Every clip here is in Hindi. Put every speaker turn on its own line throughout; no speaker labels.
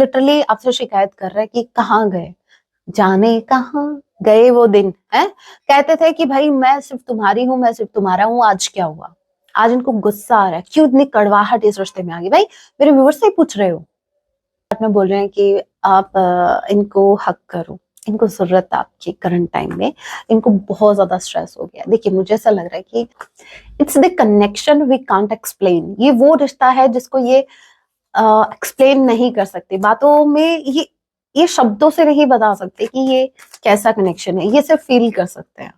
लिटरली आपसे शिकायत कर रहा है कि कहाँ गए, जाने कहाँ गए वो दिन है। कहते थे कि भाई मैं सिर्फ तुम्हारी हूँ, मैं सिर्फ तुम्हारा हूँ, आज क्या हुआ? आज इनको गुस्सा आ रहा है, क्यों इतनी कड़वाहट इस रिश्ते में आ गई? भाई मेरे व्यूअर्स से ही पूछ रहे हो, में बोल रहे हैं कि आप इनको हक करो, इनको जरूरत है आपकी करंट टाइम में, इनको बहुत ज्यादा स्ट्रेस हो गया। देखिए मुझे ऐसा लग रहा है कि it's the connection we can't explain. ये वो रिश्ता है जिसको ये एक्सप्लेन नहीं कर सकते, बातों में ये शब्दों से नहीं बता सकते कि ये कैसा कनेक्शन है, ये सिर्फ फील कर सकते हैं।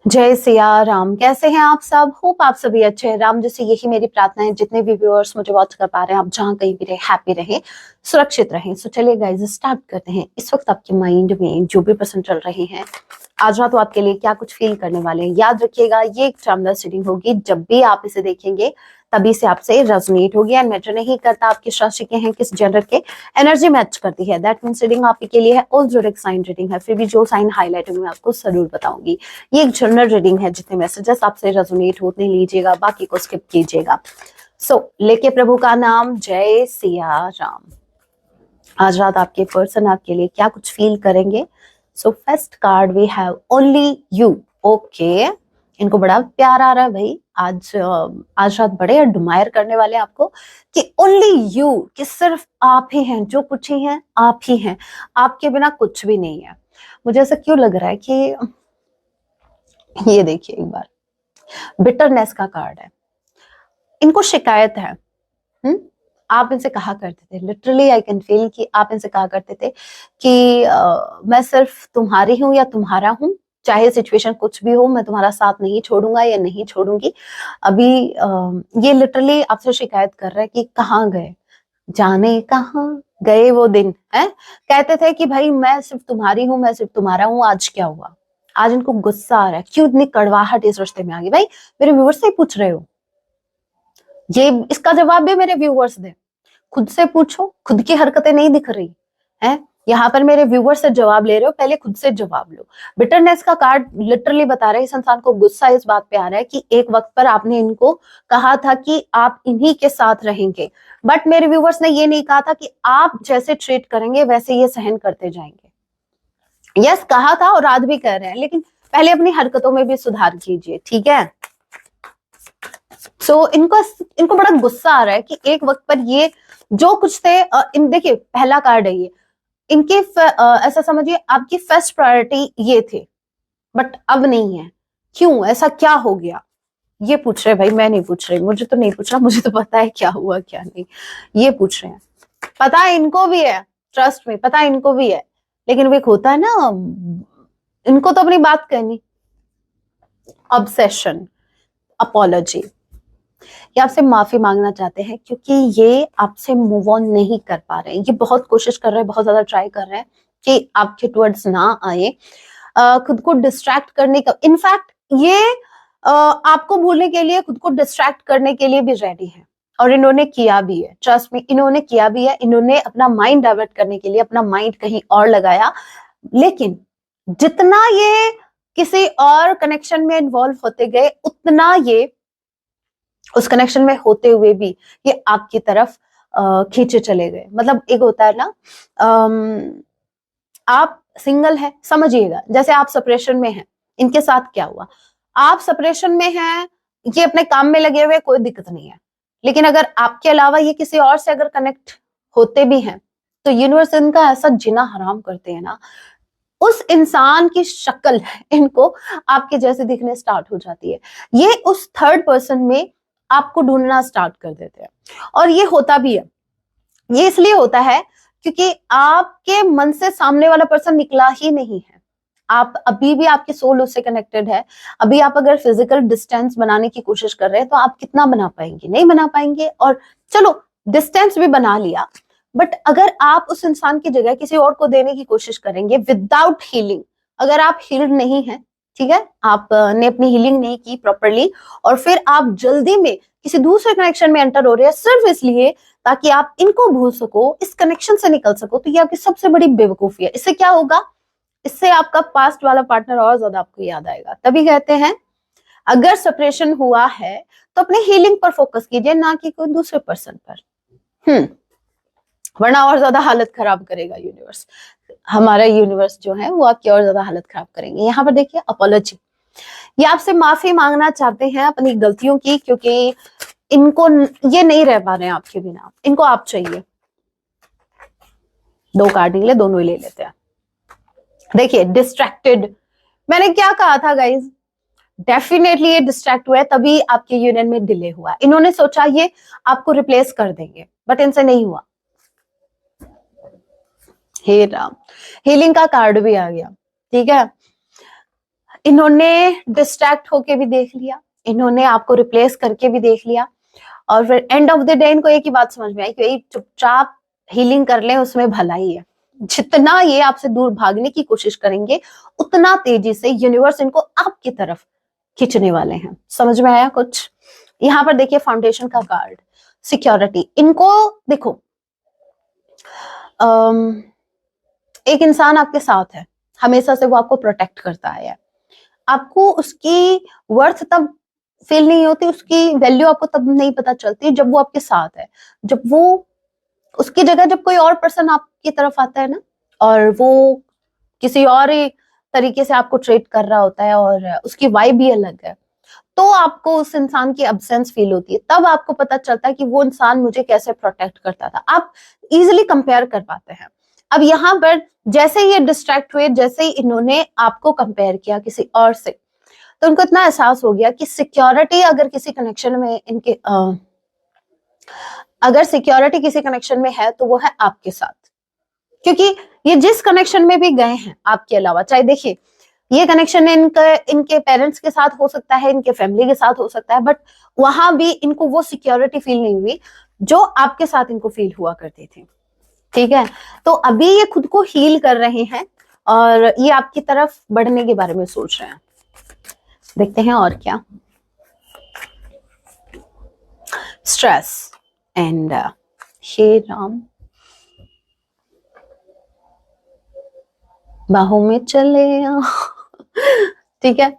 जय सिया राम, कैसे हैं आप सब? होप आप सभी अच्छे हैं। राम जैसे यही मेरी प्रार्थना है, जितने भी व्यूअर्स मुझे वॉच कर पा रहे हैं, आप जहां कहीं भी रहे, हैप्पी रहें, सुरक्षित रहें। सो चलिए गाइस स्टार्ट करते हैं। इस वक्त आपके माइंड में जो भी पर्सन चल रहे हैं, आज रात तो आपके लिए क्या कुछ फील करने वाले हैं, याद रखिएगा ये एक टाइमलेस रीडिंग होगी। जब भी आप इसे देखेंगे तभी से आपसे रेजोनेट होगी। एंड मैटर नहीं करता आप किस राशि के हैं, किस जेंडर के, एनर्जी मैच करती है। दैट मींस रीडिंग आपके लिए है ऑल ज़ोडिएक साइन रीडिंग है। फिर भी जो साइन हाईलाइट हुए मैं आपको जरूर बताऊंगी। ये एक जनरल रीडिंग है, जितने मैसेजेस आपसे रेजोनेट होते लीजिएगा, बाकी को स्किप कीजिएगा। लेके प्रभु का नाम, जय सिया राम। आज रात आपके पर्सन आपके लिए क्या कुछ फील करेंगे। First card we have only you. Okay, इनको बड़ा प्यार आ रहा है भाई। आज रात बड़े एडमायर करने वाले हैं आपको कि ओनली यू, कि सिर्फ आप ही हैं, जो कुछ ही हैं आप ही हैं, आपके बिना कुछ भी नहीं है। मुझे ऐसा क्यों लग रहा है कि ये देखिए एक बार, बिटरनेस का कार्ड है, इनको शिकायत है। आप इनसे कहा करते थे, लिटरली आई कैन फील कि आप इनसे कहा करते थे कि मैं सिर्फ तुम्हारी हूं या तुम्हारा हूं, चाहे सिचुएशन कुछ भी हो, मैं तुम्हारा साथ नहीं छोड़ूंगा या नहीं छोड़ूंगी। अभी ये लिटरली आपसे शिकायत कर रहा है कि कहाँ गए, जाने कहाँ गए वो दिन है। कहते थे कि भाई मैं सिर्फ तुम्हारी हूँ, मैं सिर्फ तुम्हारा हूँ, आज क्या हुआ? आज इनको गुस्सा आ रहा है, क्यों इतनी कड़वाहट इस रिश्ते में आ गई? भाई मेरे व्यूअर्स से ही पूछ रहे हो, ये इसका जवाब भी मेरे व्यूअर्स दे। खुद से पूछो, खुद की हरकतें नहीं दिख रही है यहाँ पर, मेरे व्यूअर्स से जवाब ले रहे हो, पहले खुद से जवाब लो। बिटरनेस का कार्ड लिटरली बता रहा है इस इंसान को गुस्सा इस बात पे आ रहा है कि एक वक्त पर आपने इनको कहा था कि आप इन्हीं के साथ रहेंगे, बट मेरे व्यूअर्स ने ये नहीं कहा था कि आप जैसे ट्रीट करेंगे वैसे ये सहन करते जाएंगे। यस कहा था और आज भी कह रहे हैं, लेकिन पहले अपनी हरकतों में भी सुधार कीजिए, ठीक है। इनको बड़ा गुस्सा आ रहा है कि एक वक्त पर ये जो कुछ थे, देखिए पहला कार्ड है ये, इनके ऐसा समझिए आपकी फर्स्ट प्रायोरिटी ये थे, बट अब नहीं है। क्यों, ऐसा क्या हो गया? ये पूछ रहे भाई, मैं नहीं पूछ रही, मुझे तो नहीं पूछ रहा, मुझे तो पता है क्या हुआ क्या नहीं। ये पूछ रहे हैं, पता है इनको भी है, ट्रस्ट में पता है इनको भी है, लेकिन वो एक होता है ना, इनको तो अपनी बात कहनी। ऑब्सेशन, अपॉलॉजी, ये आपसे माफी मांगना चाहते हैं क्योंकि ये आपसे मूव ऑन नहीं कर पा रहे हैं। ये बहुत कोशिश कर रहे हैं, बहुत ज्यादा ट्राई कर रहे हैं कि आपके टुवर्ड्स ना आए, खुद को डिस्ट्रैक्ट करने का, इनफैक्ट ये आपको भूलने के लिए, खुद को डिस्ट्रैक्ट करने के लिए भी रेडी है, और इन्होंने किया भी है। ट्रस्ट में इन्होंने किया भी है, इन्होंने अपना माइंड डाइवर्ट करने के लिए अपना माइंड कहीं और लगाया, लेकिन जितना ये किसी और कनेक्शन में इन्वॉल्व होते गए, उतना ये उस कनेक्शन में होते हुए भी ये आपकी तरफ खींचे चले गए। मतलब एक होता है ना, आप सिंगल है समझिएगा, जैसे आप सेपरेशन में हैं, इनके साथ क्या हुआ, आप सेपरेशन में हैं, ये अपने काम में लगे हुए, कोई दिक्कत नहीं है, लेकिन अगर आपके अलावा ये किसी और से अगर कनेक्ट होते भी हैं, तो यूनिवर्स इनका ऐसा जीना हराम करते हैं ना, उस इंसान की शक्ल इनको आपके जैसे दिखने स्टार्ट हो जाती है। ये उस थर्ड पर्सन में आपको ढूंढना स्टार्ट कर देते हैं, और ये होता भी है। ये इसलिए होता है क्योंकि आपके मन से सामने वाला पर्सन निकला ही नहीं है। आप अभी भी, आपकी सोल उससे कनेक्टेड है। अभी आप अगर फिजिकल डिस्टेंस बनाने की कोशिश कर रहे हैं तो आप कितना बना पाएंगे? नहीं बना पाएंगे। और चलो डिस्टेंस भी बना लिया, बट अगर आप उस इंसान की जगह किसी और को देने की कोशिश करेंगे विदाउट हीलिंग, अगर आप हील्ड नहीं है, ठीक है, आपने अपनी हीलिंग नहीं की प्रॉपरली, और फिर आप जल्दी में किसी दूसरे कनेक्शन में एंटर हो रहे हैं सिर्फ इसलिए ताकि आप इनको भूल सको, इस कनेक्शन से निकल सको, तो ये आपकी सबसे बड़ी बेवकूफी है। इससे क्या होगा, इससे आपका पास्ट वाला पार्टनर और ज्यादा आपको याद आएगा। तभी कहते हैं अगर सेपरेशन हुआ है तो अपने हीलिंग पर फोकस कीजिए, ना कि कोई दूसरे पर्सन पर। वरना और ज्यादा हालत खराब करेगा यूनिवर्स। हमारा यूनिवर्स जो है वो आपकी और ज्यादा हालत खराब करेंगे। यहाँ पर देखिए अपॉलॉजी, ये आपसे माफी मांगना चाहते हैं अपनी गलतियों की, क्योंकि इनको ये नहीं रह पा रहे हैं आपके बिना, इनको आप चाहिए। 2 कार्ड निकले, दोनों ही ले लेते हैं। देखिए डिस्ट्रैक्टेड, मैंने क्या कहा था गाइज, डेफिनेटली ये डिस्ट्रैक्ट हुआ है, तभी आपके यूनियन में डिले हुआ। इन्होंने सोचा ये आपको रिप्लेस कर देंगे, बट इनसे नहीं हुआ। हे राम, हीलिंग का कार्ड भी आ गया। ठीक है, इन्होंने डिस्ट्रैक्ट होके भी देख लिया, इन्होंने आपको रिप्लेस करके भी देख लिया, और फिर एंड ऑफ द डे इनको एक ही बात समझ में आई कि चुपचाप हीलिंग कर लें, उसमें भलाई है। जितना ये आपसे दूर भागने की कोशिश करेंगे, उतना तेजी से यूनिवर्स इनको आपकी तरफ खींचने वाले हैं। समझ में आया कुछ? यहाँ पर देखिए फाउंडेशन का कार्ड, सिक्योरिटी। इनको देखो, एक इंसान आपके साथ है, हमेशा से वो आपको प्रोटेक्ट करता है। आपको उसकी वर्थ तब फील नहीं होती, उसकी वैल्यू आपको तब नहीं पता चलती जब वो आपके साथ है। जब वो उसकी जगह जब कोई और पर्सन आपकी तरफ आता है ना, और वो किसी और तरीके से आपको ट्रीट कर रहा होता है और उसकी वाइब भी अलग है, तो आपको उस इंसान की अब्सेंस फील होती है। तब आपको पता चलता है कि वो इंसान मुझे कैसे प्रोटेक्ट करता था। आप इजिली कंपेयर कर पाते हैं। अब यहाँ पर जैसे ये डिस्ट्रैक्ट हुए, जैसे ही इन्होंने आपको कंपेयर किया किसी और से, तो उनको इतना एहसास हो गया कि सिक्योरिटी अगर किसी कनेक्शन में इनके अगर सिक्योरिटी किसी कनेक्शन में है तो वो है आपके साथ। क्योंकि ये जिस कनेक्शन में भी गए हैं आपके अलावा, चाहे देखिए ये कनेक्शन इनके पेरेंट्स के साथ हो सकता है, इनके फैमिली के साथ हो सकता है, बट वहां भी इनको वो सिक्योरिटी फील नहीं हुई जो आपके साथ इनको फील हुआ करती थी। ठीक है, तो अभी ये खुद को हील कर रहे हैं और ये आपकी तरफ बढ़ने के बारे में सोच रहे हैं। देखते हैं और क्या। स्ट्रेस एंड हे राम, बाहों में चले ठीक है,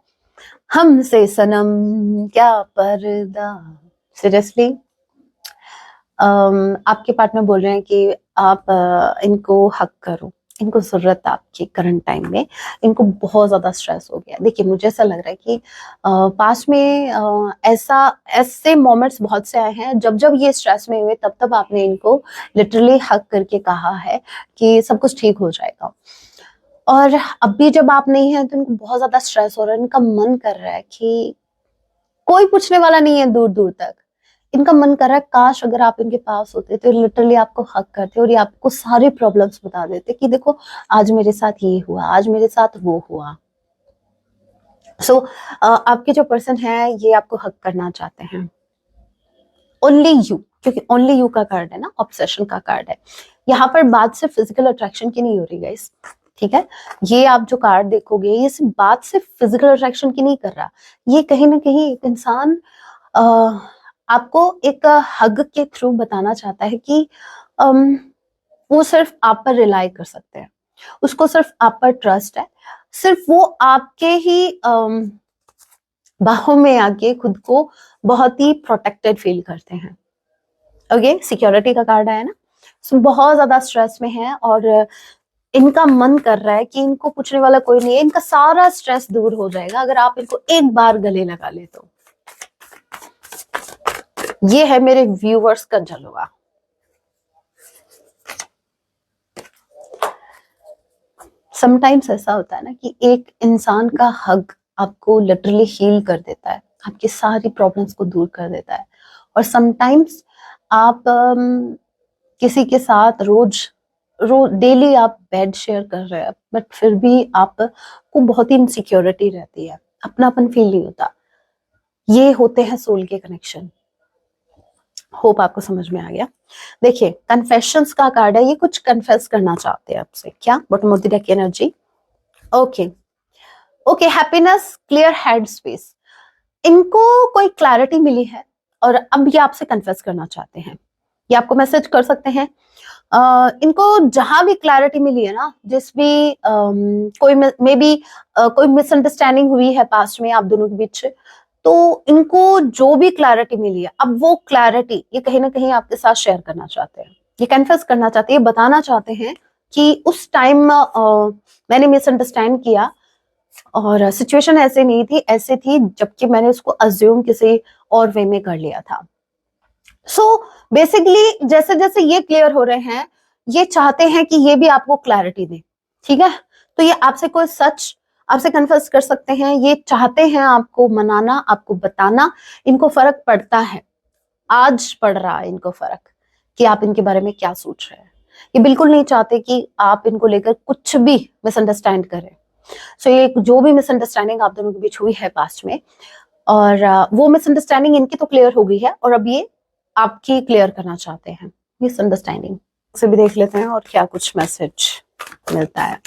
हमसे सनम क्या पर्दा। सीरियसली आपके पार्टनर बोल रहे हैं कि आप इनको हक करो, इनको जरूरत है आपकी करंट टाइम में, इनको बहुत ज्यादा स्ट्रेस हो गया। देखिए मुझे ऐसा लग रहा है कि पास्ट में ऐसे मोमेंट्स बहुत से आए हैं, जब जब ये स्ट्रेस में हुए तब तब आपने इनको लिटरली हक करके कहा है कि सब कुछ ठीक हो जाएगा। और अभी जब आप नहीं है तो इनको बहुत ज्यादा स्ट्रेस हो रहा है, इनका मन कर रहा है कि कोई पूछने वाला नहीं है दूर दूर तक, इनका मन कर रहा है काश अगर आप इनके पास होते तो लिटरली आपको हक करते और ये आपको सारी प्रॉब्लम्स बता देते कि देखो आज मेरे साथ ये हुआ, आज मेरे साथ वो हुआ। सो आपके जो पर्सन है ये आपको हक करना चाहते हैं, ओनली यू, क्योंकि ओनली यू का कार्ड है ना, ऑब्सेशन का कार्ड है। यहाँ पर बात सिर्फ फिजिकल अट्रैक्शन की नहीं हो रही गाइस। ठीक है, ये आप जो कार्ड देखोगे ये सिर्फ बात सिर्फ फिजिकल अट्रैक्शन की नहीं कर रहा, ये कहीं ना कहीं एक इंसान आपको एक हग के थ्रू बताना चाहता है कि वो सिर्फ आप पर रिलाई कर सकते हैं, उसको सिर्फ आप पर ट्रस्ट है, सिर्फ वो आपके ही बाहों में आके खुद को बहुत ही प्रोटेक्टेड फील करते हैं। ओके, सिक्योरिटी का कार्ड आया ना, so, बहुत ज्यादा स्ट्रेस में है और इनका मन कर रहा है कि इनको पूछने वाला कोई नहीं है, इनका सारा स्ट्रेस दूर हो जाएगा अगर आप इनको एक बार गले लगा ले तो। ये है मेरे व्यूवर्स का जलवा। समटाइम्स ऐसा होता है ना कि एक इंसान का हग आपको लिटरली हील कर देता है, आपकी सारी प्रॉब्लम्स को दूर कर देता है। और समटाइम्स आप किसी के साथ रोज डेली आप बेड शेयर कर रहे हैं, बट फिर भी आपको बहुत ही इनसिक्योरिटी रहती है, अपनापन फील नहीं होता। ये होते हैं सोल के कनेक्शन। होप आपको समझ में आ गया। देखिए कन्फेशंस का कार्ड है, ये कुछ कन्फेस करना चाहते हैं आपसे। क्या? Bottom of the deck energy. Okay okay, happiness, clear head space. इनको कोई क्लैरिटी मिली है और अब ये आपसे कन्फेस करना चाहते हैं। ये आपको मैसेज कर सकते हैं। इनको जहां भी क्लैरिटी मिली है ना, जिस भी कोई मे बी कोई मिसअंडरस्टैंडिंग हुई है पास्ट में आप दोनों के बीच, तो इनको जो भी क्लैरिटी मिली है, अब वो क्लैरिटी ये कहीं ना कहीं आपके साथ शेयर करना चाहते हैं, ये कन्फेस करना चाहते हैं, ये बताना चाहते हैं कि उस टाइम मैंने मिसअंडरस्टैंड किया और सिचुएशन ऐसे नहीं थी, ऐसे थी जबकि मैंने उसको अज्यूम किसी और वे में कर लिया था। सो बेसिकली जैसे जैसे ये क्लियर हो रहे हैं, ये चाहते हैं कि ये भी आपको क्लैरिटी दे, ठीक है। तो ये आपसे कोई सच आपसे कन्फेस कर सकते हैं, ये चाहते हैं आपको मनाना, आपको बताना। इनको फर्क पड़ता है, आज पड़ रहा है इनको फर्क कि आप इनके बारे में क्या सोच रहे हैं। ये बिल्कुल नहीं चाहते कि आप इनको लेकर कुछ भी मिसअंडरस्टैंड करें। सो ये जो भी मिसअंडरस्टैंडिंग आप दोनों के बीच हुई है पास्ट में, और वो मिसअंडरस्टैंडिंग इनकी तो क्लियर हो गई है और अब ये आपकी क्लियर करना चाहते हैं मिसअंडरस्टैंडिंग से भी देख लेते हैं और क्या कुछ मैसेज मिलता है।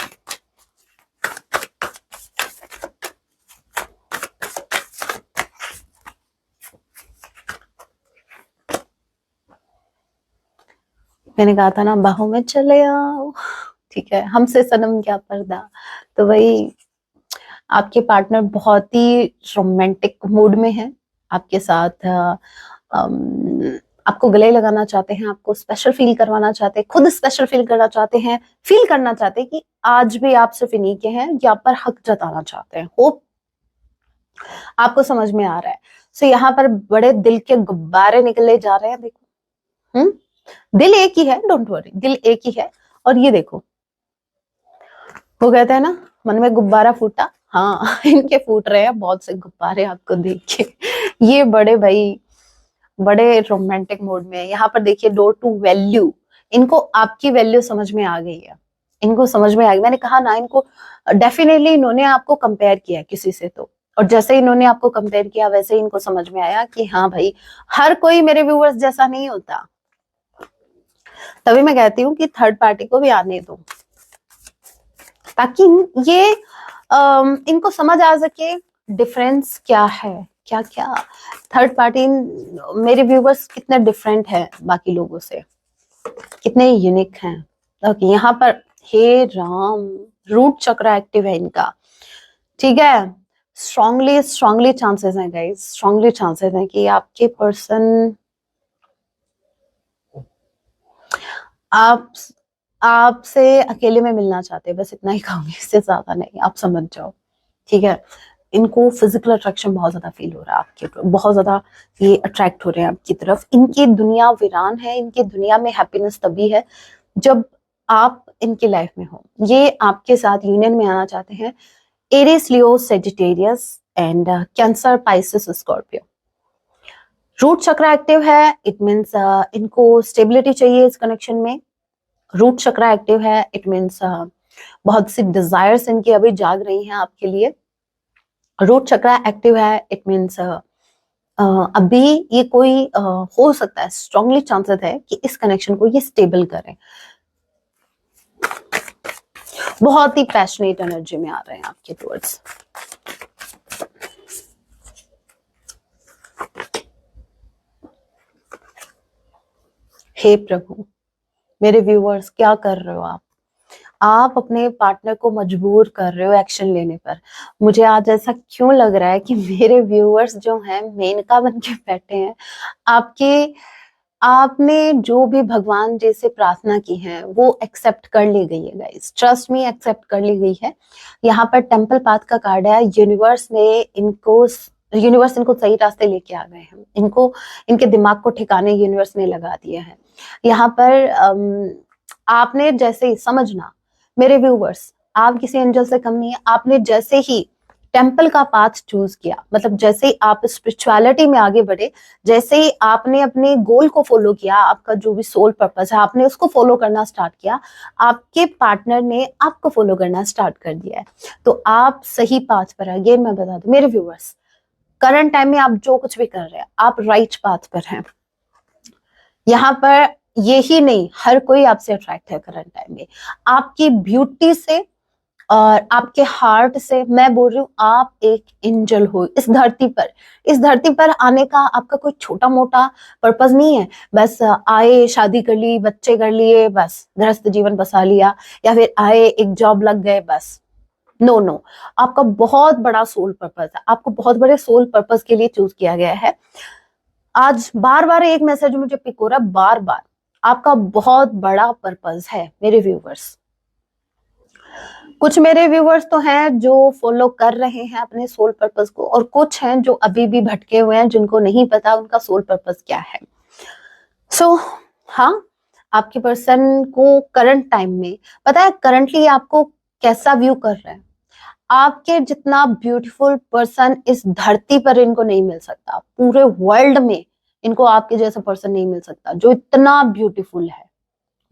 मैंने कहा था ना बाहों में चले आओ, ठीक है, हमसे सनम क्या पर्दा। तो वही आपके पार्टनर बहुत ही रोमांटिक मूड में है आपके साथ, आपको गले लगाना चाहते हैं, आपको स्पेशल फील करवाना चाहते हैं, खुद स्पेशल फील करना चाहते हैं, फील करना चाहते हैं कि आज भी आप सिर्फ इन्हीं के हैं, या पर हक जताना चाहते हैं। होप आपको समझ में आ रहा है। सो यहाँ पर बड़े दिल के गुब्बारे निकले जा रहे हैं, देखो। दिल एक ही है, डोंट वरी, दिल एक ही है। और ये देखो, वो कहते हैं ना मन में गुब्बारा फूटा, हाँ इनके फूट रहे हैं बहुत से गुब्बारे आपको देख के। ये बड़े रोमांटिक मोड में है। यहाँ पर देखिए डोर टू वैल्यू, इनको आपकी वैल्यू समझ में आ गई है, इनको समझ में आ गई। मैंने कहा ना, इनको डेफिनेटली इन्होंने आपको कंपेयर किया किसी से, तो और जैसे इन्होंने आपको कंपेयर किया वैसे ही इनको समझ में आया कि हाँ भाई, हर कोई मेरे व्यूअर्स जैसा नहीं होता। तभी मैं कहती हूँ कि थर्ड पार्टी को भी आने दो, ताकि ये इनको समझ आ सके डिफरेंस क्या है, क्या क्या थर्ड पार्टी मेरे व्यूवर्स कितने डिफरेंट है बाकी लोगों से, कितने यूनिक हैं। ओके, यहाँ पर हे राम, रूट चक्र एक्टिव है इनका, ठीक है। स्ट्रांगली चांसेस हैं गाइस, स्ट्रांगली चांसेस हैं कि आपके पर्सन आपसे अकेले में मिलना चाहते हैं, बस इतना ही कहूंगी, इससे ज्यादा नहीं, आप समझ जाओ, ठीक है। इनको फिजिकल अट्रैक्शन बहुत ज्यादा फील हो रहा है आपके, बहुत ज्यादा ये अट्रैक्ट हो रहे हैं आपकी तरफ। इनकी दुनिया वीरान है, इनकी दुनिया में हैप्पीनेस तभी है जब आप इनकी लाइफ में हो। ये आपके साथ यूनियन में आना चाहते हैं। Aries, Leo, Sagittarius and Cancer, Pisces, Scorpio. Root chakra active है, इट मीन्स इनको स्टेबिलिटी चाहिए इस कनेक्शन में। रूट चक्र एक्टिव है, इट मीन्स बहुत सी डिजायर्स इनकी अभी जाग रही हैं आपके लिए। रूट चक्र एक्टिव है, इट मीन्स अभी ये कोई हो सकता है, स्ट्रांगली चांसेस है कि इस कनेक्शन को ये स्टेबल करें। बहुत ही पैशनेट एनर्जी में आ रहे हैं आपके टुवर्ड्स। हे प्रभु, मेरे व्यूअर्स क्या कर रहे हो आप अपने पार्टनर को मजबूर कर रहे हो एक्शन लेने पर। मुझे आज ऐसा क्यों लग रहा है कि मेरे व्यूअर्स जो हैं मेनका बन के बैठे हैं आपने जो भी भगवान जी से प्रार्थना की है वो एक्सेप्ट कर ली गई है गाइस, ट्रस्ट मी, एक्सेप्ट कर ली गई है। यहाँ पर टेम्पल पाथ का कार्ड है, यूनिवर्स इनको सही रास्ते लेके आ गए हैं, इनको इनके दिमाग को ठिकाने यूनिवर्स ने लगा दिया है। यहाँ पर आपने जैसे ही समझना मेरे व्यूवर्स, आप किसी एंजल से कम नहीं है। आपने जैसे ही टेम्पल का पाथ चूज किया, मतलब जैसे ही आप स्पिरिचुअलिटी में आगे बढ़े, जैसे ही आपने अपने गोल को फॉलो किया, आपका जो भी सोल पर्पस है आपने उसको फॉलो करना स्टार्ट किया, आपके पार्टनर ने आपको फॉलो करना स्टार्ट कर दिया है, तो आप सही पाथ पर है। अगेन मैं बता दूं मेरे व्यूवर्स, करंट टाइम में आप जो कुछ भी कर रहे हैं आप राइट पाथ पर हैं। यहाँ पर यही नहीं, हर कोई आपसे अट्रैक्ट है करंट टाइम में, आपकी ब्यूटी से और आपके हार्ट से। मैं बोल रही हूँ आप एक एंजल हो इस धरती पर आने का आपका कोई छोटा मोटा पर्पस नहीं है, बस आए, शादी कर ली, बच्चे कर लिए, बस गृहस्थ जीवन बसा लिया, या फिर आए, एक जॉब लग गए, बस नो नो, आपका बहुत बड़ा सोल पर्पस है, आपको बहुत बड़े सोल पर्पस के लिए चूज किया गया है। आज बार बार एक मैसेज मुझे पिक हो रहा है, बार बार, आपका बहुत बड़ा पर्पस है मेरे व्यूवर्स। कुछ मेरे व्यूवर्स तो हैं जो फॉलो कर रहे हैं अपने सोल पर्पस को, और कुछ हैं जो अभी भी भटके हुए हैं, जिनको नहीं पता उनका सोल पर्पस क्या है। सो हाँ, आपके पर्सन को करंट टाइम में पता है करंटली आपको कैसा व्यू कर रहा है। आपके जितना ब्यूटीफुल पर्सन इस धरती पर इनको नहीं मिल सकता, पूरे वर्ल्ड में इनको आपके जैसा पर्सन नहीं मिल सकता जो इतना ब्यूटीफुल है,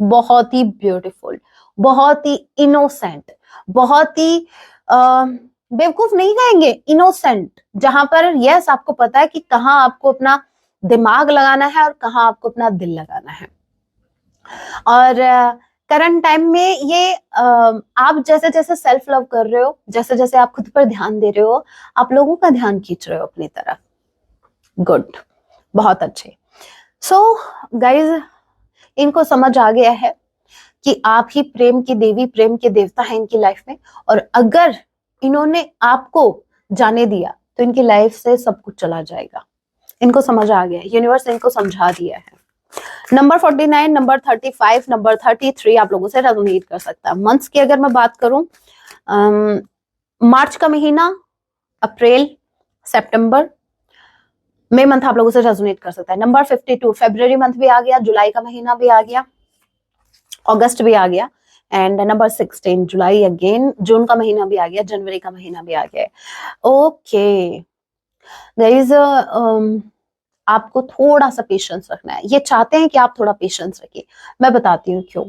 बहुत ही ब्यूटीफुल, बहुत ही इनोसेंट, बहुत ही बेवकूफ नहीं कहेंगे, इनोसेंट, जहां पर यस आपको पता है कि कहाँ आपको अपना दिमाग लगाना है और कहाँ आपको अपना दिल लगाना है। और करंट टाइम में ये आप जैसे जैसे सेल्फ लव कर रहे हो, जैसे जैसे आप खुद पर ध्यान दे रहे हो, आप लोगों का ध्यान खींच रहे हो अपनी तरफ। गुड, बहुत अच्छे। सो गाइज, इनको समझ आ गया है कि आप ही प्रेम की देवी, प्रेम के देवता हैं इनकी लाइफ में, और अगर इन्होंने आपको जाने दिया तो इनकी लाइफ से सब कुछ चला जाएगा। इनको समझ आ गया, यूनिवर्स ने इनको समझा दिया है। नंबर 49, नंबर 35, नंबर 33 आप लोगों से रेजोनेट कर सकता है। मंथ्स की अगर मैं बात करूं, मार्च का महीना, अप्रैल, सितंबर, मई मंथ आप लोगों से रेजोनेट कर सकता है। नंबर 52, फेब्रुवरी मंथ भी आ गया, जुलाई का महीना भी आ गया, अगस्त भी आ गया, एंड नंबर 16 जुलाई अगेन, जून का महीना भी आ गया, जनवरी का महीना भी आ गया। ओके गाइस, आपको थोड़ा सा पेशेंस रखना है। ये चाहते हैं कि आप थोड़ा पेशेंस रखिए, मैं बताती हूँ क्यों।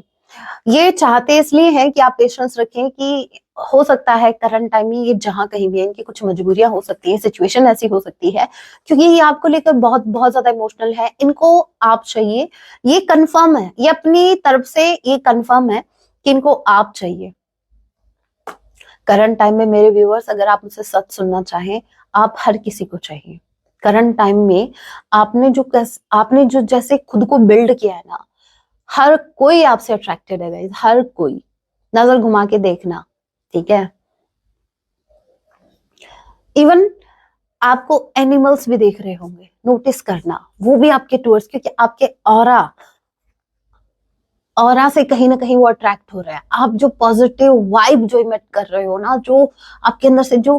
ये चाहते इसलिए हैं कि आप पेशेंस रखें कि हो सकता है करंट टाइम में ये जहां कहीं भी है, इनकी कुछ मजबूरियां हो सकती है, सिचुएशन ऐसी हो सकती है, क्योंकि ये आपको लेकर बहुत बहुत ज्यादा इमोशनल है, इनको आप चाहिए, ये कंफर्म है, ये अपनी तरफ से ये कंफर्म है कि इनको आप चाहिए। करंट टाइम में मेरे व्यूअर्स, अगर आप मुझसे सच सुनना चाहें, आप हर किसी को चाहिए। करंट टाइम में आपने जो जैसे खुद को बिल्ड किया है ना, हर कोई आपसे अट्रैक्टेड है गाइस, हर कोई। नजर घुमा के देखना, ठीक है। इवन आपको एनिमल्स भी देख रहे होंगे, नोटिस करना, वो भी आपके टूवर्ड्स, क्योंकि आपके ऑरा से कहीं ना कहीं वो अट्रैक्ट हो रहा है। आप जो पॉजिटिव वाइब जो इमिट कर रहे हो ना, जो आपके अंदर से जो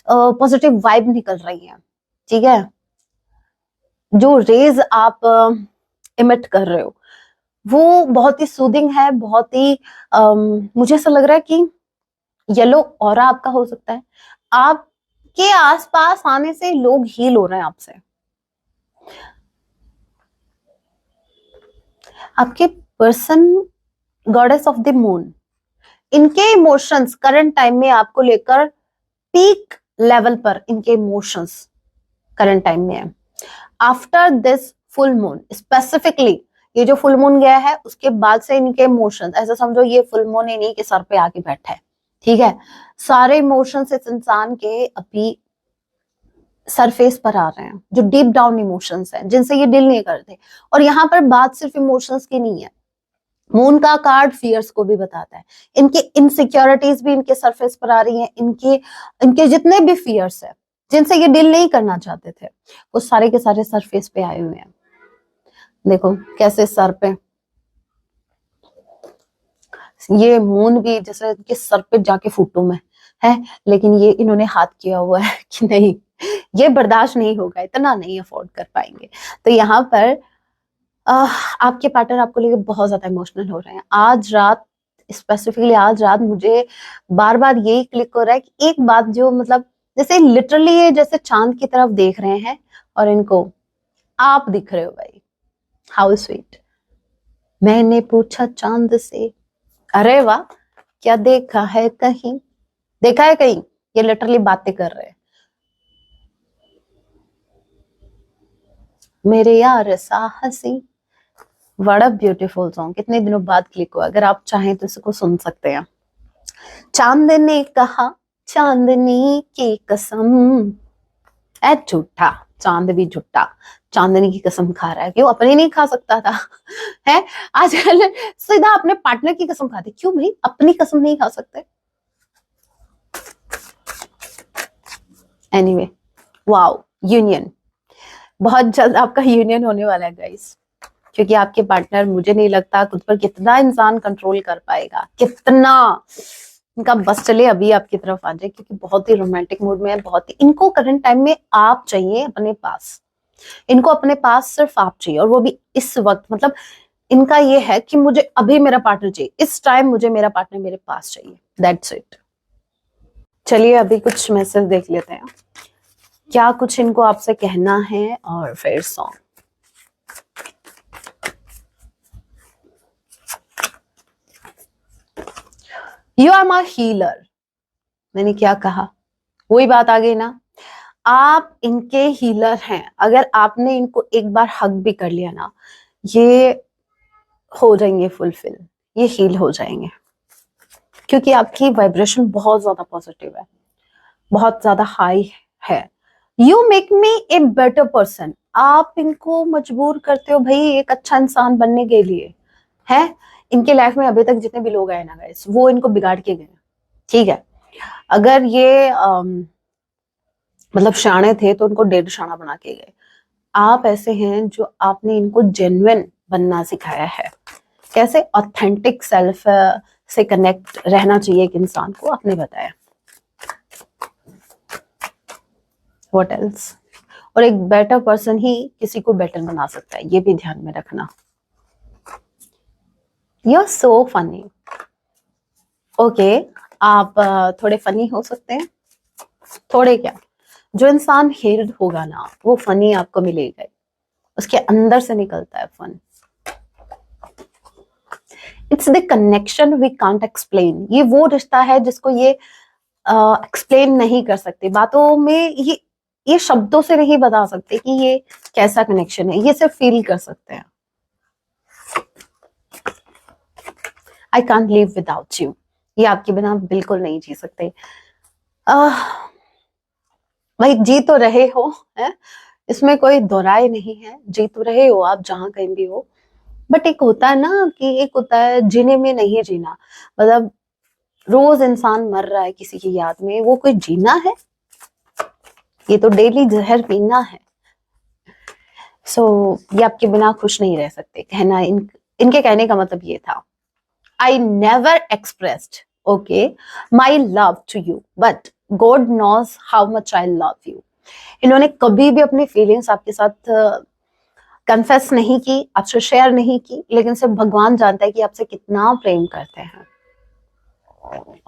पॉजिटिव वाइब निकल रही है, ठीक है, जो रेज आप इमिट कर रहे हो, वो बहुत ही सूदिंग है, बहुत ही मुझे ऐसा लग रहा है कि येलो ऑरा आपका हो सकता है। आपके आसपास आने से लोग हील हो रहे हैं आपसे। आपके person goddess of the moon, इनके इमोशंस करंट टाइम में आपको लेकर पीक लेवल पर, इनके इमोशंस करंट टाइम में है। After this full moon specifically, ये जो फुल मून गया है उसके बाद से इनके इमोशंस, ऐसा समझो ये फुल मून इन्हीं के सर पे आके बैठा है, ठीक है। सारे इमोशंस इस इंसान के अभी सरफेस पर आ रहे हैं, जो डीप डाउन इमोशंस हैं, जिनसे ये डील नहीं करते। और यहाँ पर बात सिर्फ इमोशंस की नहीं है, मून का कार्ड फियर्स को भी बताता है। इनके इनसिक्योरिटीज भी इनके सरफेस पर आ रही हैं, इनके इनके जितने भी फियर्स है, जिनसे ये डील नहीं करना चाहते थे, वो सारे के सारे सरफेस पे आए हुए हैं। देखो कैसे सर पे ये मून भी जैसे इनके सर पे जाके फूटू में है, लेकिन ये इन्होंने हाथ किया हुआ है कि नहीं, ये बर्दाश्त नहीं होगा, इतना नहीं अफोर्ड कर पाएंगे। तो यहाँ पर आपके पार्टनर आपको लेकर बहुत ज्यादा इमोशनल हो रहे हैं। आज रात, स्पेसिफिकली आज रात, मुझे बार बार यही क्लिक हो रहा है कि एक बात जो मतलब जैसे लिटरली ये जैसे चांद की तरफ देख रहे हैं और इनको आप दिख रहे हो भाई। How sweet. मैंने पूछा चांद से, अरे वाह, क्या देखा है कहीं, देखा है कहीं, ये लिटरली बातें कर रहे हैं। मेरे यार साहसी, बड़ा ब्यूटीफुल सॉन्ग, कितने दिनों बाद क्लिक हुआ। अगर आप चाहें तो इसको सुन सकते हैं। चांद ने कहा चांदनी की कसम, ऐ झूठा, चांद भी झूठा, चांदनी की कसम खा रहा है, क्यों अपनी नहीं खा सकता था है। आजकल सीधा अपने पार्टनर की कसम खाते, क्यों भाई अपनी कसम नहीं खा सकते। एनीवे, वाओ, यूनियन, बहुत जल्द आपका यूनियन होने वाला है गाइस, क्योंकि आपके पार्टनर, मुझे नहीं लगता खुद पर कितना इंसान कंट्रोल कर पाएगा, कितना इनका बस चले अभी आपकी तरफ आ जाए, क्योंकि बहुत ही रोमांटिक मूड में है, बहुत ही इनको करंट टाइम में आप चाहिए अपने पास, इनको अपने पास सिर्फ आप चाहिए, और वो भी इस वक्त, मतलब इनका ये है कि मुझे अभी मेरा पार्टनर चाहिए, इस टाइम मुझे मेरा पार्टनर मेरे पास चाहिए, दैट्स इट। चलिए अभी कुछ मैसेज देख लेते हैं, क्या कुछ इनको आपसे कहना है, और फिर song. You are my healer, मैंने क्या कहा, वही बात आ गई ना, आप इनके हीलर हैं। अगर आपने इनको एक बार हग भी कर लिया ना, ये हो जाएंगे फुलफिल, ये हील हो जाएंगे, क्योंकि आपकी वाइब्रेशन बहुत ज्यादा पॉजिटिव है, बहुत ज्यादा हाई है। You make me a better person, आप इनको मजबूर करते हो भाई एक अच्छा इंसान बनने के लिए, है। इनके लाइफ में अभी तक जितने भी लोग आए ना गाइस, वो इनको बिगाड़ के गए, ठीक है। अगर ये मतलब शाणे थे तो उनको डेढ़ शाना बना के गए। आप ऐसे हैं जो आपने इनको जेन्युइन बनना सिखाया है, कैसे ऑथेंटिक सेल्फ से कनेक्ट रहना चाहिए एक इंसान को, आपने बताया। व्हाट एल्स, और एक बेटर पर्सन ही किसी को बेटर बना सकता है, ये भी ध्यान में रखना। You are so funny, okay, आप थोड़े फनी हो सकते हैं, थोड़े क्या, जो इंसान हेल्ड होगा ना वो फनी आपको मिलेगा, उसके अंदर से निकलता है fun. It's the connection we can't explain, ये वो रिश्ता है जिसको ये एक्सप्लेन नहीं कर सकते बातों में, ये शब्दों से नहीं बता सकते कि ये कैसा कनेक्शन है, ये सिर्फ फील कर सकते हैं। I can't live without you, ये आपके बिना बिल्कुल नहीं जी सकते। भाई जी तो रहे हो, है, इसमें कोई दोराय नहीं है, जी तो रहे हो आप जहां कहीं भी हो, बट एक होता है ना कि एक होता है जीने में नहीं जीना, मतलब रोज इंसान मर रहा है किसी की याद में, वो कोई जीना है, ये तो डेली जहर पीना है। सो ये आपके बिना खुश नहीं रह सकते, कहना इनके कहने का मतलब ये था, I never expressed okay my love to you, but God knows how much I love you. इन्होंने कभी भी अपनी फीलिंग्स आपके साथ कन्फेस नहीं की, आपसे शेयर नहीं की, लेकिन सिर्फ भगवान जानता है कि आपसे कितना प्रेम करते हैं।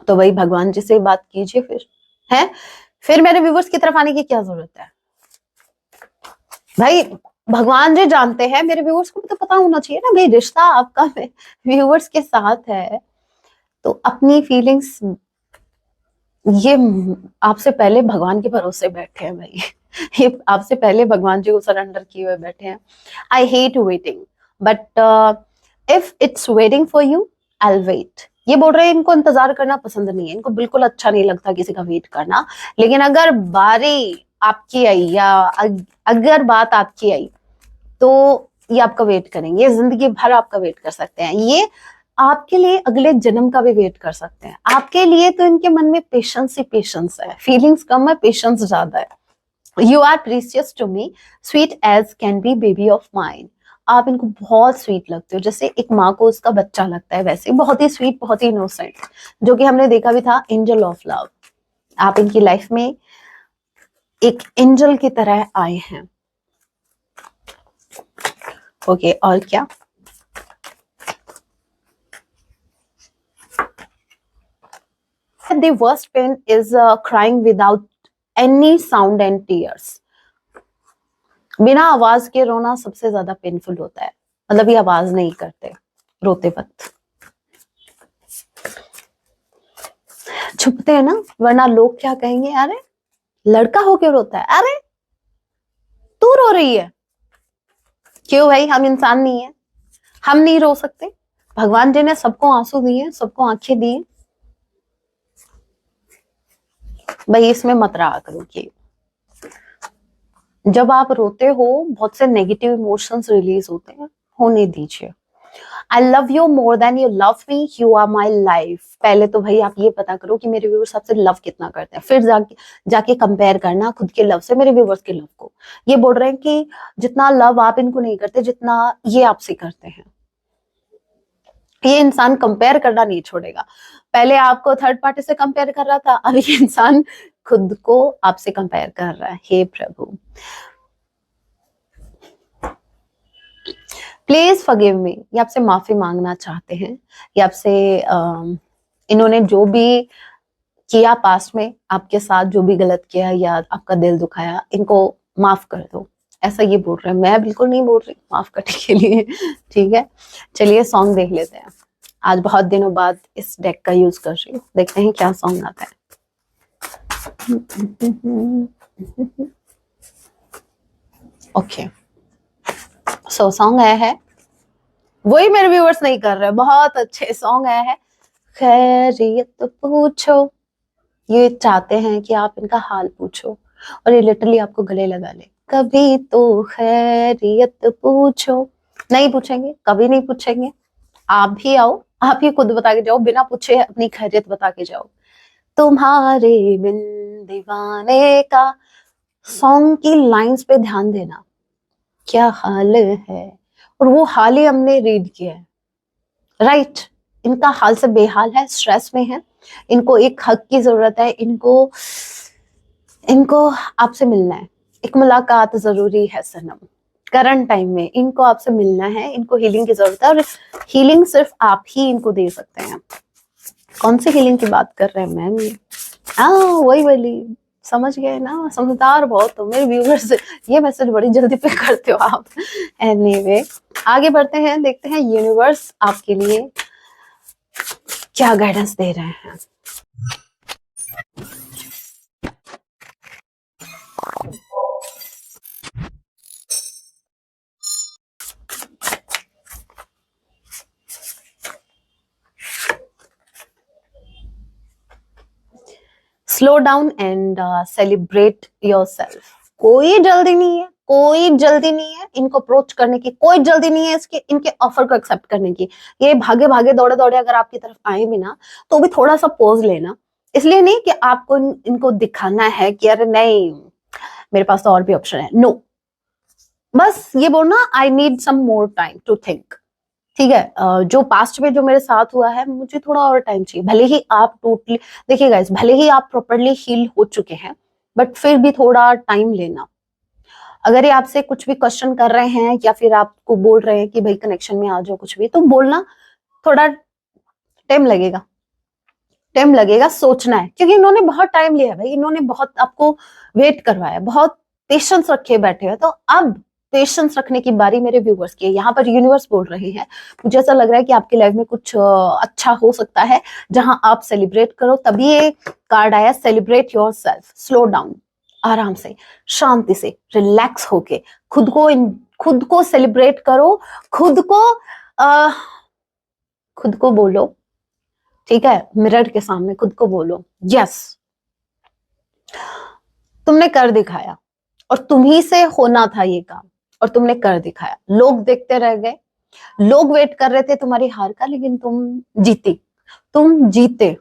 तो वही भगवान जी से बात कीजिए फिर, है, फिर मेरे व्यूवर्स की तरफ आने की क्या जरूरत है भाई, भगवान जी जानते हैं, मेरे व्यूवर्स को भी तो पता होना चाहिए ना भाई, रिश्ता आपका व्यूवर्स के साथ है, तो अपनी फीलिंग्स, ये आपसे पहले भगवान के भरोसे बैठे हैं भाई, ये आपसे पहले भगवान जी को सरेंडर किए हुए बैठे हैं। I hate waiting, but if it's waiting for you I will wait. ये बोल रहे हैं इनको इंतजार करना पसंद नहीं है, इनको बिल्कुल अच्छा नहीं लगता किसी का वेट करना, लेकिन अगर बारी आपकी आई या अगर बात आपकी आई तो ये आपका वेट करेंगे, ये जिंदगी भर आपका वेट कर सकते हैं, ये आपके लिए अगले जन्म का भी वेट कर सकते हैं। आपके लिए तो इनके मन में पेशेंस ही पेशेंस है, फीलिंग्स कम है, पेशेंस ज्यादा है। You are precious to me, sweet as can be baby of mine. आप इनको बहुत स्वीट लगते हो, जैसे एक माँ को उसका बच्चा लगता है, वैसे बहुत ही स्वीट, बहुत ही इनोसेंट, जो कि हमने देखा भी था एंजल ऑफ लव। आप इनकी लाइफ में एक एंजल की तरह आए हैं, ओके, और क्या। The worst pain is crying without any sound and tears. बिना आवाज के रोना सबसे ज्यादा पेनफुल होता है, मतलब ये आवाज नहीं करते रोते वक्त, छुपते हैं ना, वरना लोग क्या कहेंगे, अरे लड़का होके रोता है, अरे तू रो रही है, क्यों भाई, हम इंसान नहीं है, हम नहीं रो सकते? भगवान जी ने सबको आंसू दिए, सबको आंखें दी, भाई इसमें मत रहा करो कि जब आप रोते हो बहुत से नेगेटिव इमोशंस रिलीज होते हैं, होने दीजिए। I love you more than you love me, you are my life. पहले तो भाई आप ये पता करो कि मेरे व्यूअर्स आपसे लव कितना करते हैं, फिर जाके कंपेयर करना खुद के लव से मेरे व्यूअर्स के लव को। ये बोल रहे हैं कि जितना लव आप इनको नहीं करते जितना ये आपसे करते हैं। ये इंसान कंपेयर करना नहीं छोड़ेगा। पहले आपको थर्ड पार्टी से कंपेयर कर रहा था, अब ये इंसान खुद को आपसे कंपेयर कर रहा है। हे प्रभु, प्लीज फॉरगिव मी। ये आपसे माफी मांगना चाहते हैं। ये आपसे इन्होंने जो भी किया पास्ट में, आपके साथ जो भी गलत किया या आपका दिल दुखाया, इनको माफ कर दो, ऐसा ये बोल रहे हैं। मैं बिल्कुल नहीं बोल रही माफ करने के लिए, ठीक है। चलिए सॉन्ग देख लेते हैं। आज बहुत दिनों बाद इस डेक का यूज कर रही हूँ, देखते हैं क्या सॉन्ग आता है। ओके, सो सॉन्ग आया है, वही मेरे व्यूअर्स नहीं कर रहे, बहुत अच्छे सॉन्ग आया है। खैरियत तो पूछो, ये चाहते हैं कि आप इनका हाल पूछो और ये लिटरली आपको गले लगा ले। कभी तो खैरियत पूछो, नहीं पूछेंगे, कभी नहीं पूछेंगे। आप भी आओ, आप ही खुद बता के जाओ, बिना पूछे अपनी खैरियत बता के जाओ। तुम्हारे बिन दीवाने का, सॉन्ग की लाइंस पे ध्यान देना, क्या हाल है, और वो हाल ही हमने रीड किया है, राइट। इनका हाल से बेहाल है, स्ट्रेस में है, इनको एक हक की जरूरत है, इनको आपसे मिलना है, एक मुलाकात जरूरी है सनम। करंट टाइम में इनको आपसे मिलना है, इनको हीलिंग की जरूरत है, और हीलिंग सिर्फ आप ही इनको दे सकते हैं। कौन सी हीलिंग की बात कर रहे हैं मैम? वही वाली, समझ गए ना, समझदार बहुत हो मेरे व्यूअर्स, ये मैसेज बड़ी जल्दी पिक करते हो आप। एनीवे, आगे बढ़ते हैं, देखते हैं यूनिवर्स आपके लिए क्या गाइडेंस दे रहे हैं। Slow down and celebrate yourself. कोई जल्दी नहीं है, कोई जल्दी नहीं है इनको अप्रोच करने की, कोई जल्दी नहीं है इसके इनके ऑफर को एक्सेप्ट करने की। ये भागे भागे दौड़े दौड़े अगर आपकी तरफ आए भी ना, तो भी थोड़ा सा पॉज लेना। इसलिए नहीं कि आपको इनको दिखाना है कि अरे नहीं मेरे पास तो और भी ऑप्शन है, नो। बस ये बोलना I need some more time to think, ठीक है। जो पास्ट में जो मेरे साथ हुआ है, मुझे थोड़ा और टाइम चाहिए। भले ही आप टोटली, देखिए गाइस, भले ही आप प्रॉपरली हील हो चुके हैं, बट फिर भी थोड़ा टाइम लेना। अगर ये आपसे कुछ भी क्वेश्चन कर रहे हैं या फिर आपको बोल रहे हैं कि भाई कनेक्शन में आ जाओ, कुछ भी, तो बोलना थोड़ा टाइम लगेगा, टाइम लगेगा, सोचना है, क्योंकि इन्होंने बहुत टाइम लिया है भाई, इन्होंने बहुत आपको वेट करवाया, बहुत पेशेंस रखे बैठे हैं। तो अब पेशेंस रखने की बारी मेरे व्यूअर्स की है। यहाँ पर यूनिवर्स बोल रहे हैं, मुझे ऐसा लग रहा है कि आपकी लाइफ में कुछ अच्छा हो सकता है जहां आप सेलिब्रेट करो। तभी ये कार्ड आया, सेलिब्रेट योरसेल्फ, स्लो डाउन, आराम से, शांति से, रिलैक्स होके खुद को सेलिब्रेट करो, खुद को बोलो, ठीक है, मिरर के सामने खुद को बोलो, यस तुमने कर दिखाया, और तुम्ही से होना था ये काम, और तुमने कर दिखाया। लोग देखते रह गए, लोग वेट कर रहे थे तुम्हारी हार का, लेकिन तुम जीते,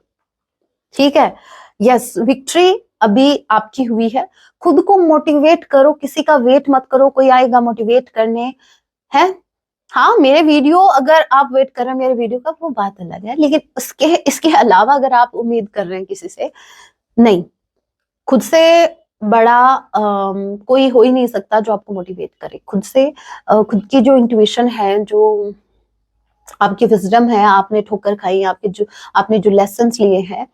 ठीक है। यस, विक्ट्री अभी आपकी हुई है। खुद को मोटिवेट करो, किसी का वेट मत करो, कोई आएगा मोटिवेट करने, है। हाँ, मेरे वीडियो अगर आप वेट कर रहे हैं मेरे वीडियो का, वो बात अलग है, लेकिन इसके अलावा अगर आप उम्मीद कर रहे हैं किसी से, नहीं, खुद से बड़ा कोई हो ही नहीं सकता जो आपको मोटिवेट करे। खुद से खुद की जो इंट्यूशन है, जो आपकी विजडम है, आपने ठोकर खाई, आपने जो लेसन्स लिए हैं,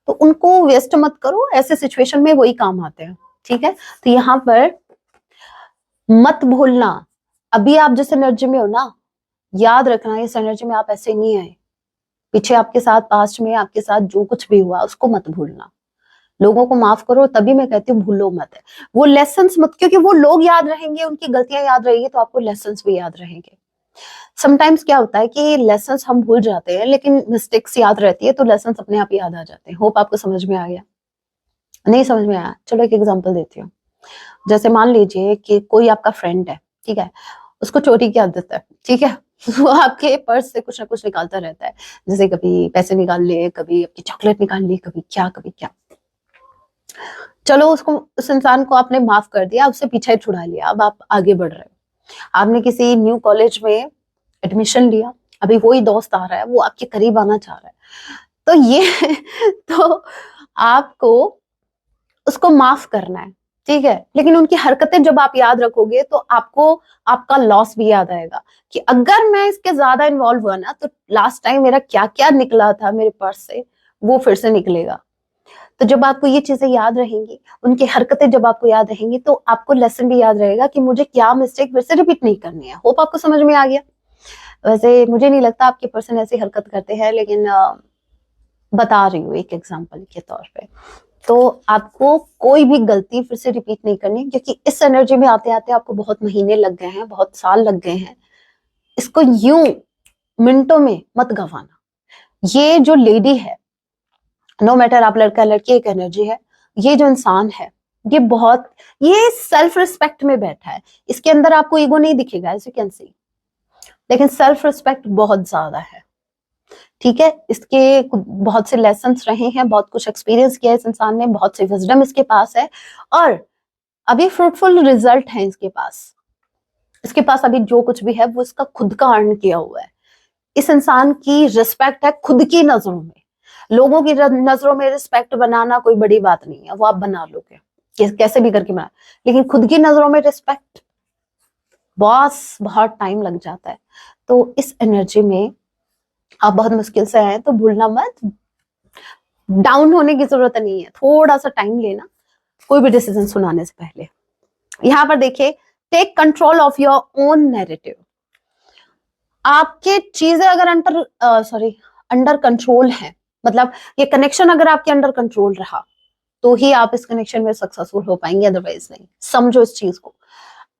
तो उनको वेस्ट मत करो। ऐसे सिचुएशन में वही काम आते हैं, ठीक है। तो यहाँ पर मत भूलना, अभी आप जिस एनर्जी में हो ना, याद रखना इस एनर्जी में आप ऐसे नहीं आए। पीछे आपके साथ, पास्ट में आपके साथ जो कुछ भी हुआ उसको मत भूलना। लोगों को माफ करो, तभी मैं कहती हूँ भूलो मत। वो लेसन्स मत, क्योंकि वो लोग याद रहेंगे, उनकी गलतियां याद रहेगी, तो आपको लेसन्स भी याद रहेंगे। समटाइम्स क्या होता है कि लेसन्स हम भूल जाते हैं, लेकिन मिस्टेक्स याद रहती है, तो लेसन्स अपने आप याद आ जाते हैं। होप आपको समझ में आ गया। नहीं समझ में आया, चलो एक एग्जाम्पल देती हूँ। जैसे मान लीजिए कि कोई आपका फ्रेंड है, ठीक है, उसको चोरी की आदत है, ठीक है, वो आपके पर्स से कुछ ना कुछ निकालता रहता है, जैसे कभी पैसे निकाल लिए, कभी आपकी चॉकलेट निकाल ली, कभी क्या कभी क्या। चलो उसको, उस इंसान को आपने माफ कर दिया, उससे पीछा ही छुड़ा लिया, अब आप आगे बढ़ रहे हो। आपने किसी न्यू कॉलेज में एडमिशन लिया, अभी वही दोस्त आ रहा है, वो आपके करीब आना चाह रहा है, तो ये तो आपको उसको माफ करना है, ठीक है। लेकिन उनकी हरकतें जब आप याद रखोगे तो आपको आपका लॉस भी याद आएगा कि अगर मैं इसके ज्यादा इन्वॉल्व हुआ ना, तो लास्ट टाइम मेरा क्या क्या निकला था मेरे पर्स से, वो फिर से निकलेगा। तो जब आपको ये चीजें याद रहेंगी, उनकी हरकतें जब आपको याद रहेंगी, तो आपको लेसन भी याद रहेगा कि मुझे क्या मिस्टेक फिर से रिपीट नहीं करनी है। होप आपको समझ में आ गया। वैसे मुझे नहीं लगता आपके पर्सन ऐसी हरकत करते हैं, लेकिन बता रही हूँ एक एग्जाम्पल के तौर पे। तो आपको कोई भी गलती फिर से रिपीट नहीं करनी, क्योंकि इस एनर्जी में आते आते आपको बहुत महीने लग गए हैं, बहुत साल लग गए हैं। इसको यूं मिनटों में मत गंवाना। ये जो लेडी है, नो मैटर आप लड़का लड़की, एक एनर्जी है। ये जो इंसान है, ये बहुत, ये सेल्फ रिस्पेक्ट में बैठा है। इसके अंदर आपको ईगो नहीं दिखेगा, एज यू कैन सी, लेकिन सेल्फ रिस्पेक्ट बहुत ज्यादा है, ठीक है। इसके बहुत से लेसन रहे हैं, बहुत कुछ एक्सपीरियंस किया है इस इंसान ने, बहुत से विजडम इसके पास है, और अभी फ्रूटफुल रिजल्ट है इसके पास। इसके पास अभी जो कुछ भी है वो इसका खुद का अर्न किया हुआ है। इस इंसान की रिस्पेक्ट है खुद की नजरों में। लोगों की नजरों में रिस्पेक्ट बनाना कोई बड़ी बात नहीं है, वो आप बना लोगे कैसे भी करके बना, लेकिन खुद की नजरों में रिस्पेक्ट बॉस बहुत टाइम लग जाता है। तो इस एनर्जी में आप बहुत मुश्किल से आए, तो भूलना मत, डाउन होने की जरूरत नहीं है, थोड़ा सा टाइम लेना कोई भी डिसीजन सुनाने से पहले। यहां पर देखिए, take control of your own narrative. आपके चीजें अगर अंडर कंट्रोल है, मतलब ये कनेक्शन अगर आपके अंडर कंट्रोल रहा, तो ही आप इस कनेक्शन में सक्सेसफुल हो पाएंगे, अदरवाइज नहीं। समझो इस चीज को,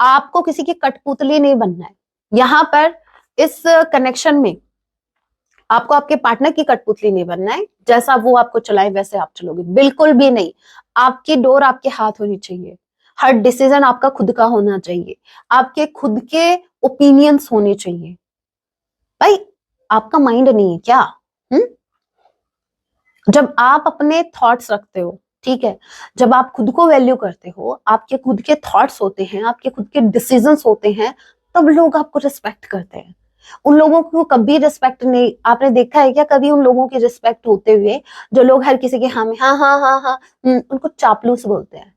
आपको किसी की कठपुतली नहीं बनना है। यहां पर इस कनेक्शन में आपको आपके पार्टनर की कठपुतली नहीं बनना है। जैसा वो आपको चलाए वैसे आप चलोगे, बिल्कुल भी नहीं। आपकी डोर आपके हाथ होनी चाहिए, हर डिसीजन आपका खुद का होना चाहिए, आपके खुद के ओपिनियंस होने चाहिए। भाई, आपका माइंड नहीं है क्या? हुँ? जब आप अपने थॉट्स रखते हो, ठीक है, जब आप खुद को वैल्यू करते हो, आपके खुद के थॉट्स होते हैं, आपके खुद के डिसीजंस होते हैं, तब लोग आपको रिस्पेक्ट करते हैं। उन लोगों को कभी रिस्पेक्ट नहीं, आपने देखा है क्या कभी उन लोगों की रिस्पेक्ट होते हुए, जो लोग हर किसी के हाँ में हाँ हाँ हाँ हाँ, उनको चापलूस बोलते हैं।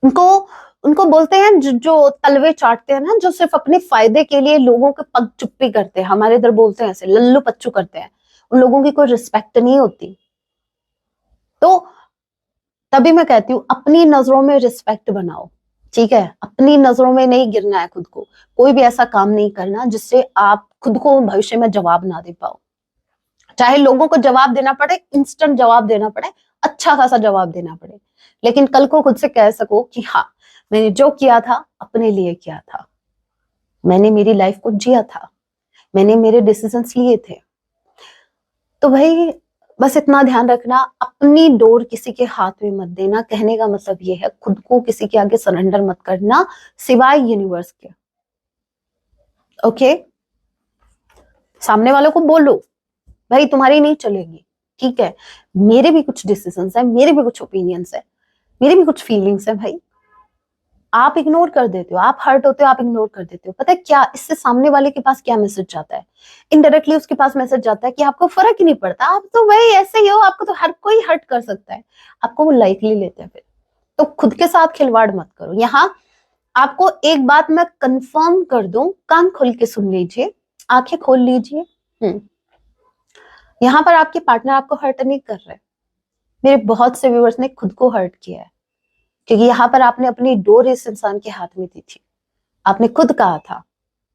उनको उनको बोलते हैं जो तलवे चाटते हैं ना, जो सिर्फ अपने फायदे के लिए लोगों के पग चुप्पी करते हैं, हमारे इधर बोलते हैं ऐसे, लल्लू पच्चू करते हैं। उन लोगों की कोई रिस्पेक्ट नहीं होती। तो तभी मैं कहती हूँ, अपनी नजरों में रिस्पेक्ट बनाओ, ठीक है। अपनी नजरों में नहीं गिरना है खुद को। कोई भी ऐसा काम नहीं करना जिससे आप खुद को भविष्य में जवाब ना दे पाओ। चाहे लोगों को जवाब देना पड़े, इंस्टेंट जवाब देना पड़े, अच्छा खासा जवाब देना पड़े, लेकिन कल को खुद से कह सको कि हाँ, मैंने जो किया था अपने लिए किया था, मैंने मेरी लाइफ को जिया था, मैंने मेरे डिसीजंस लिए थे। तो भाई, बस इतना ध्यान रखना, अपनी डोर किसी के हाथ में मत देना। कहने का मतलब ये है, खुद को किसी के आगे सरेंडर मत करना, सिवाय यूनिवर्स के। ओके, सामने वालों को बोलो, भाई तुम्हारी नहीं चलेगी, ठीक है, मेरे भी कुछ डिसीजंस है, मेरे भी कुछ ओपिनियंस है, मेरी भी कुछ फीलिंग्स है। भाई, आप इग्नोर कर देते हो, आप हर्ट होते हो, आप इग्नोर कर देते हो। पता है क्या इससे सामने वाले के पास क्या मैसेज जाता है? इनडायरेक्टली उसके पास मैसेज जाता है कि आपको फर्क ही नहीं पड़ता, आप तो भाई ऐसे ही हो, आपको तो हर कोई हर्ट कर सकता है। आपको वो लाइटली लेते हैं फिर। तो खुद के साथ खिलवाड़ मत करो। यहाँ आपको एक बात मैं कंफर्म कर दूं, कान खोल के सुन लीजिए, आंखें खोल लीजिए। यहाँ पर आपके पार्टनर आपको हर्ट नहीं कर रहे। मेरे बहुत से व्यूअर्स ने खुद को हर्ट किया है, क्योंकि यहाँ पर आपने अपनी डोर इस इंसान के हाथ में दी थी। आपने खुद कहा था,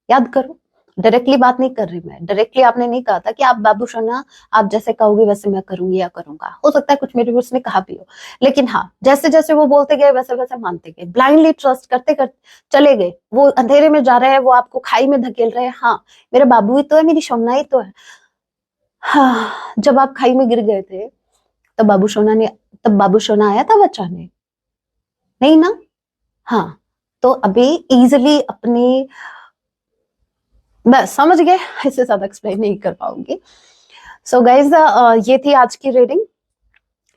याद करो, डायरेक्टली बात नहीं कर रही मैं, डायरेक्टली आपने नहीं कहा था कि आप बाबू सोना, आप जैसे कहोगे वैसे मैं करूंगी या करूंगा। हो सकता है कुछ मेरे व्यूअर्स ने कहा भी हो, लेकिन हाँ, जैसे जैसे वो बोलते गए वैसे वैसे मानते गए, ब्लाइंडली ट्रस्ट करते करते चले गए। वो अंधेरे में जा रहे हैं, वो आपको खाई में धकेल रहे हैं। हाँ, मेरा बाबू ही तो है, मेरी सोना ही तो है। हाँ, जब आप खाई में गिर गए थे, तब बाबू सोना आया था बचाने? नहीं ना। हाँ, तो अभी इजिली अपनी बस समझ गए, इससे ज्यादा एक्सप्लेन नहीं कर पाऊंगी। सो गाइज ये थी आज की रीडिंग।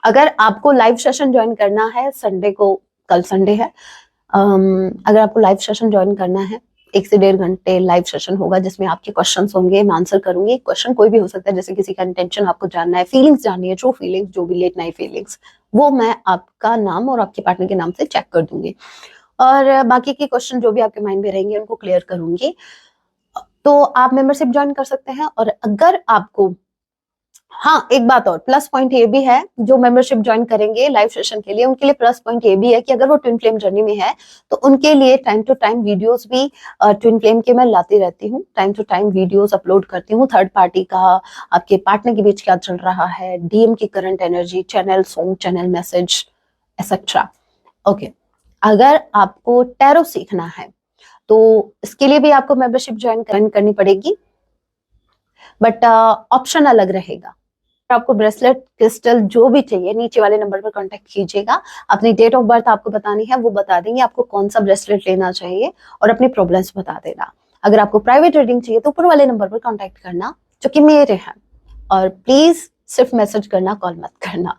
अगर आपको लाइव सेशन ज्वाइन करना है संडे को, कल संडे है, अगर आपको लाइव सेशन ज्वाइन करना है 1 से 1.5 घंटे लाइव सेशन होगा जिसमें आपके क्वेश्चंस होंगे, मैं आंसर करूंगी। क्वेश्चन कोई भी हो सकता है, जैसे किसी का इंटेंशन आपको जानना है, फीलिंग्स जाननी है, ट्रू फीलिंग्स, जो भी लेट नाइट फीलिंग्स, वो मैं आपका नाम और आपके पार्टनर के नाम से चेक कर दूंगी। और बाकी के क्वेश्चन जो भी आपके माइंड में रहेंगे उनको क्लियर करूंगी। तो आप मेंबरशिप ज्वाइन कर सकते हैं। और अगर आपको, हाँ एक बात और प्लस पॉइंट ये भी है, जो मेंबरशिप ज्वाइन करेंगे लाइव सेशन के लिए उनके लिए प्लस पॉइंट ये भी है कि अगर वो ट्विन फ्लेम जर्नी में है तो उनके लिए टाइम टू टाइम वीडियोस भी ट्विन फ्लेम के मैं लाती रहती हूँ। Time to time videos upload करती हूँ, थर्ड पार्टी का, आपके पार्टनर के बीच क्या चल रहा है, डीएम की current energy, channel song, channel message etcetera. Okay, अगर आपको टैरो सीखना है तो इसके लिए भी आपको मेंबरशिप ज्वाइन करनी पड़ेगी, बट ऑप्शन अलग रहेगा। आपको ब्रेसलेट, क्रिस्टल जो भी चाहिए नीचे वाले नंबर पर कांटेक्ट कीजिएगा। अपनी डेट ऑफ बर्थ आपको बतानी है, वो बता देंगे आपको कौन सा ब्रेसलेट लेना चाहिए, और अपनी प्रॉब्लम्स बता देना। अगर आपको प्राइवेट रीडिंग चाहिए तो ऊपर वाले नंबर पर कांटेक्ट करना जो कि मेरे हैं, और प्लीज सिर्फ मैसेज करना, कॉल मत करना।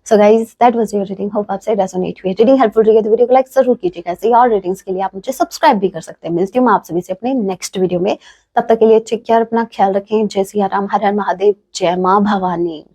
So guys that was your reading, hope आपसे रेजोनेट हुई। रीडिंग हेल्पफुल रही है तो वीडियो को लाइक जरूर कीजिएगा। ऐसे और रीडिंग्स के लिए आप मुझे सब्सक्राइब भी कर सकते हैं। मिलती हूँ मैं आप सभी से अपने नेक्स्ट वीडियो में। तब तक के लिए टेक केयर, अपना ख्याल रखें। जय सिया राम, हर हर महादेव, जय माँ भवानी।